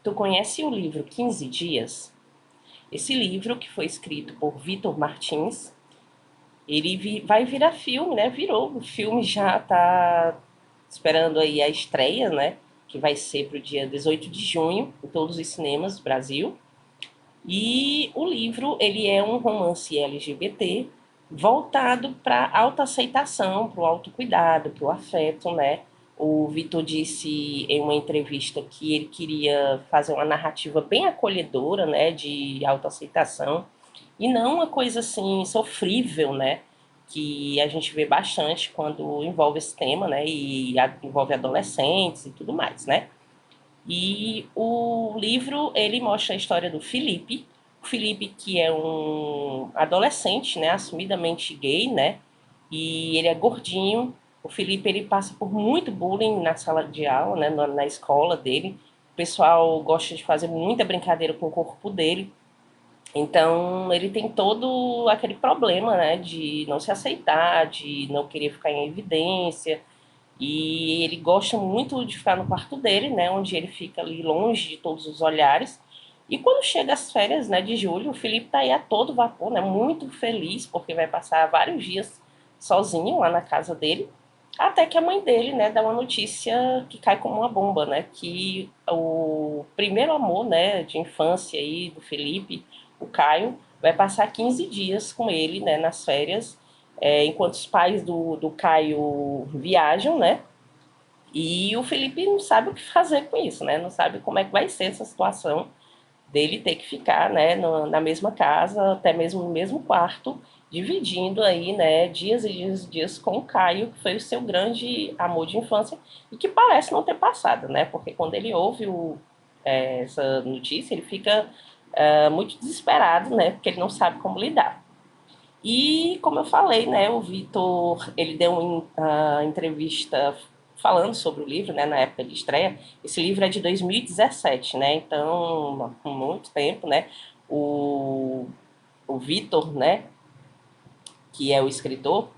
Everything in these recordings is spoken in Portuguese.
Tu conhece o livro 15 Dias? Esse livro, que foi escrito por Vitor Martins, vai virar filme, né? Virou. O filme já tá esperando aí a estreia, né? Que vai ser pro dia 18 de junho, em todos os cinemas do Brasil. E o livro, ele é um romance LGBT voltado para autoaceitação, para o autocuidado, para o afeto, né? O Vitor disse em uma entrevista que ele queria fazer uma narrativa bem acolhedora, né, de autoaceitação, e não uma coisa assim sofrível, né, que a gente vê bastante quando envolve esse tema, né, e envolve adolescentes e tudo mais, né? E o livro, ele mostra a história do Felipe. O Felipe, que é um adolescente, né, assumidamente gay, né, e ele é gordinho. O Felipe, ele passa por muito bullying na sala de aula, né, na escola dele. O pessoal gosta de fazer muita brincadeira com o corpo dele. Então, ele tem todo aquele problema, né, de não se aceitar, de não querer ficar em evidência, e ele gosta muito de ficar no quarto dele, né, onde ele fica ali longe de todos os olhares. E quando chega as férias, né, de julho, o Felipe tá aí a todo vapor, né, muito feliz, porque vai passar vários dias sozinho lá na casa dele. Até que a mãe dele, né, dá uma notícia que cai como uma bomba, né, que o primeiro amor, né, de infância aí do Felipe, o Caio, vai passar 15 dias com ele, né, nas férias, enquanto os pais do Caio viajam, né? E o Felipe não sabe o que fazer com isso, né? Não sabe como é que vai ser essa situação dele ter que ficar, né, na mesma casa, até mesmo no mesmo quarto, dividindo aí, né, dias e dias e dias com o Caio, que foi o seu grande amor de infância e que parece não ter passado, né? Porque quando ele ouve essa notícia, ele fica muito desesperado, né? Porque ele não sabe como lidar. E, como eu falei, né, o Vitor, ele deu uma entrevista falando sobre o livro, né, na época de estreia. Esse livro é de 2017, né, então, há muito tempo, né, o, o Vitor, né, que é o escritor,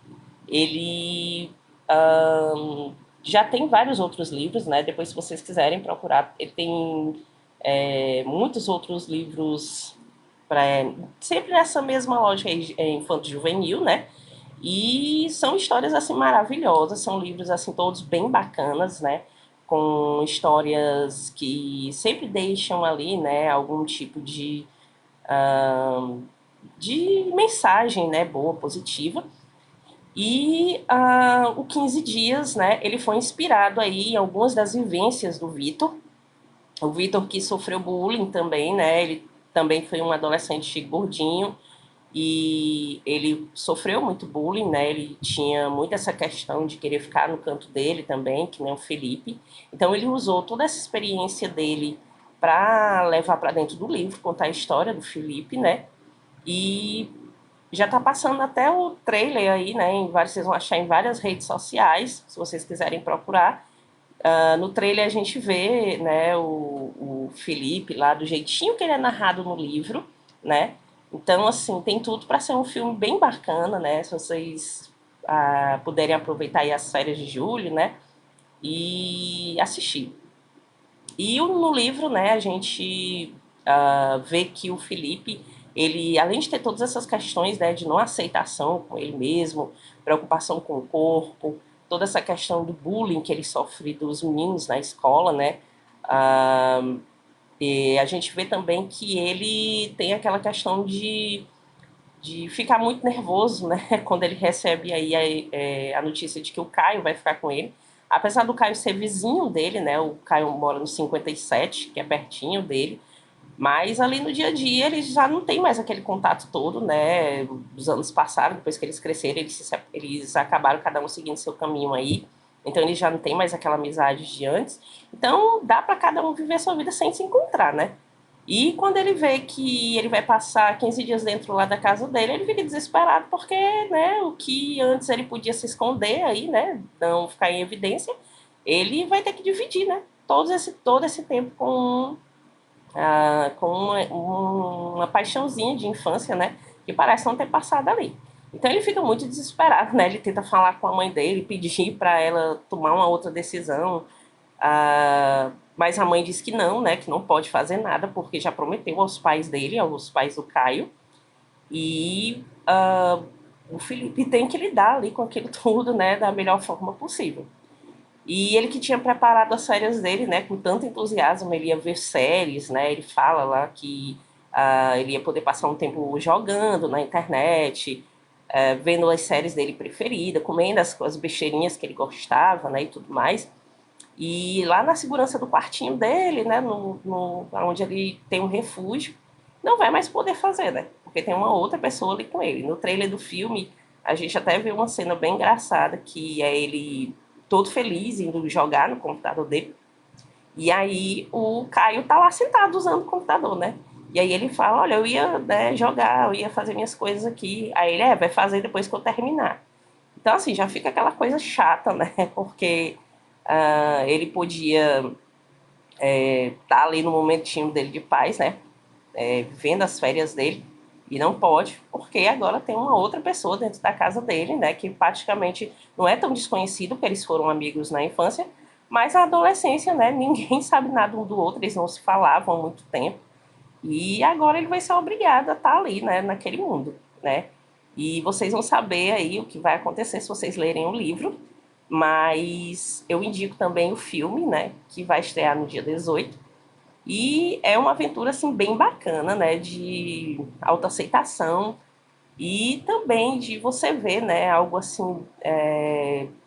ele já tem vários outros livros, né, depois se vocês quiserem procurar, ele tem muitos outros livros pra, sempre nessa mesma lógica aí, infanto-juvenil, né? E são histórias assim maravilhosas, são livros assim todos bem bacanas, né? Com histórias que sempre deixam ali, né, algum tipo de mensagem, né, boa, positiva. E o 15 Dias, né, ele foi inspirado aí em algumas das vivências do Vitor. O Vitor que sofreu bullying também, né, ele também foi um adolescente gordinho, e ele sofreu muito bullying, né? Ele tinha muito essa questão de querer ficar no canto dele também, que nem o Felipe. Então ele usou toda essa experiência dele para levar para dentro do livro, contar a história do Felipe, né? E já tá passando até o trailer aí, né? Vocês vão achar em várias redes sociais, se vocês quiserem procurar. No trailer a gente vê, né, o Felipe lá do jeitinho que ele é narrado no livro, né? Então, assim, tem tudo para ser um filme bem bacana, né? Se vocês puderem aproveitar aí as férias de julho, né? E assistir. E no livro, né, a gente vê que o Felipe, ele, além de ter todas essas questões, né, de não aceitação com ele mesmo, preocupação com o corpo, toda essa questão do bullying que ele sofre dos meninos na escola, né, ah, e a gente vê também que ele tem aquela questão de ficar muito nervoso, né, quando ele recebe aí a notícia de que o Caio vai ficar com ele. Apesar do Caio ser vizinho dele, né, o Caio mora no 57, que é pertinho dele, mas ali no dia a dia eles já não tem mais aquele contato todo, né, dos anos passados, depois que eles cresceram, eles acabaram cada um seguindo seu caminho aí, então eles já não tem mais aquela amizade de antes, então dá para cada um viver sua vida sem se encontrar, né. E quando ele vê que ele vai passar 15 dias dentro lá da casa dele, ele fica desesperado porque, né, o que antes ele podia se esconder aí, né, não ficar em evidência, ele vai ter que dividir, né, todo esse tempo com uma paixãozinha de infância, né, que parece não ter passado ali. Então ele fica muito desesperado, né, ele tenta falar com a mãe dele, pedir para ela tomar uma outra decisão, Mas a mãe diz que não, né, que não pode fazer nada, porque já prometeu aos pais dele, aos pais do Caio, e o Felipe tem que lidar ali com aquilo tudo, né, da melhor forma possível. E ele que tinha preparado as férias dele, né, com tanto entusiasmo, ele ia ver séries, né, ele fala lá que ele ia poder passar um tempo jogando na internet, vendo as séries dele preferidas, comendo as besteirinhas que ele gostava, né, e tudo mais. E lá na segurança do quartinho dele, né, onde ele tem um refúgio, não vai mais poder fazer, né? Porque tem uma outra pessoa ali com ele. No trailer do filme, a gente até vê uma cena bem engraçada, que é ele todo feliz indo jogar no computador dele. E aí o Caio tá lá sentado usando o computador, né? E aí ele fala, olha, eu ia, né, jogar, eu ia fazer minhas coisas aqui. Aí ele, vai fazer depois que eu terminar. Então, assim, já fica aquela coisa chata, né? Porque ele podia estar ali no momentinho dele de paz, né? Vivendo as férias dele. E não pode, porque agora tem uma outra pessoa dentro da casa dele, né? Que praticamente não é tão desconhecido, porque eles foram amigos na infância, mas na adolescência, né? Ninguém sabe nada um do outro, eles não se falavam há muito tempo. E agora ele vai ser obrigado a estar ali, né? Naquele mundo, né? E vocês vão saber aí o que vai acontecer se vocês lerem o livro. Mas eu indico também o filme, né? Que vai estrear no dia 18. E é uma aventura assim bem bacana, né, de autoaceitação e também de você ver, né, algo assim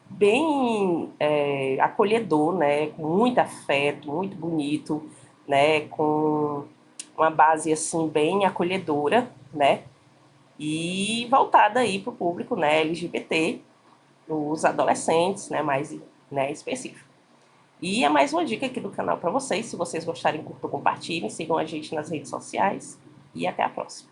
bem acolhedor, né, com muito afeto, muito bonito, né, com uma base assim bem acolhedora, né, e voltada aí para o público, né, LGBT, os adolescentes, né, mais, né, específico. E é mais uma dica aqui do canal para vocês. Se vocês gostarem, curtam, compartilhem, sigam a gente nas redes sociais e até a próxima.